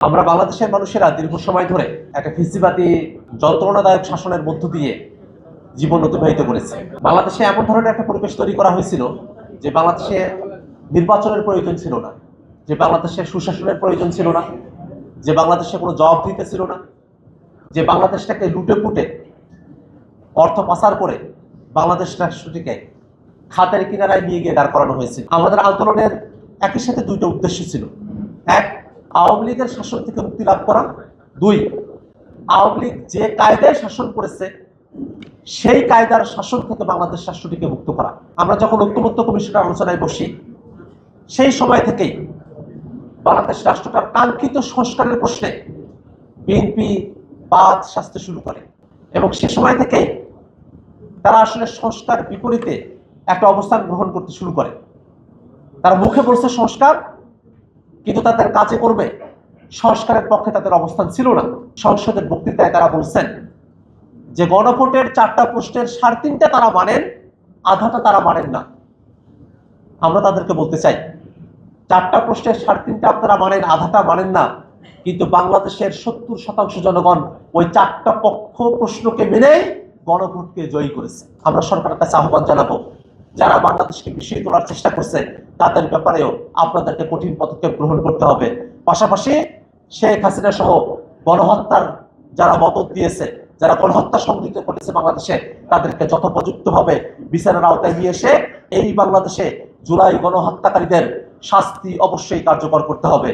আমরা বাংলাদেশের মানুষেরা দীর্ঘ সময় ধরে একটা ফ্যাসিবাদী যন্ত্রণাদায়ক শাসনের মধ্য দিয়ে জীবন অতিবাহিত করেছে। বাংলাদেশে এমন ধরনের একটা পরিবেশ তৈরি করা হয়েছিল যে বাংলাদেশে নির্বাচনের প্রয়োজন ছিল না, যে বাংলাদেশের সুশাসনের প্রয়োজন ছিল না, যে বাংলাদেশে কোনো জবাবদিহিতা ছিল না, যে বাংলাদেশটাকে লুটে পুটে অর্থ পাচার করে বাংলাদেশ রাষ্ট্রটিকে খাতের কিনারায় নিয়ে গিয়ে দাঁড় করানো হয়েছিল। আমাদের আন্দোলনের একই সাথে দুইটা উদ্দেশ্য ছিল। এক, আওয়ামী লীগের শাসন থেকে মুক্তি লাভ করা। দুই, আওয়ামী লীগ যে কায়দায় শাসন করেছে সেই কায়দার শাসন থেকে বাংলাদেশ রাষ্ট্রটিকে মুক্ত করা। আমরা যখন ঐক্যমত্য কমিশনের আলোচনায় বসি সেই সময় থেকেই বাংলাদেশ রাষ্ট্রটার কাঙ্ক্ষিত সংস্কারের প্রশ্নে বিএনপি বাদ সাজতে শুরু করে এবং সে সময় থেকেই তারা আসলে সংস্কার বিপরীতে একটা অবস্থান গ্রহণ করতে শুরু করে। তারা মুখে বলছে সংস্কার, কিন্তু তাদের কাজে করবে সংস্কারের পক্ষে তাদের অবস্থান ছিল না। সংসদের বক্তৃতায় তারা বলছেন যে গণভোটের 4টা প্রশ্নের 3.5টা তারা মানেন, আধাটা তারা মানেন না। আমরা তাদেরকে বলতে চাই 4টা প্রশ্নের 3.5টা আপনারা মানেন, আধাটা মানেন না, কিন্তু বাংলাদেশের 70% জনগণ ওই 4টা পক্ষ প্রশ্নকে মেনেই গণভোটকে জয়ী করেছে। আমরা সরকারের কাছে আহ্বান জানাবো, যারা বাংলাদেশকে পিছিয়ে তোলার চেষ্টা করছে তাদের ব্যাপারেও আপনাদেরকে কঠিন পদক্ষেপ গ্রহণ করতে হবে। পাশাপাশি শেখ হাসিনা সহ গণহত্যার যারা মদত দিয়েছে, যারা গণহত্যা সংঘটিত করেছে বাংলাদেশে, তাদেরকে যথোপযুক্তভাবে বিচারের আওতায় নিয়ে এসে এই বাংলাদেশে জুলাই গণহত্যাকারীদের শাস্তি অবশ্যই কার্যকর করতে হবে।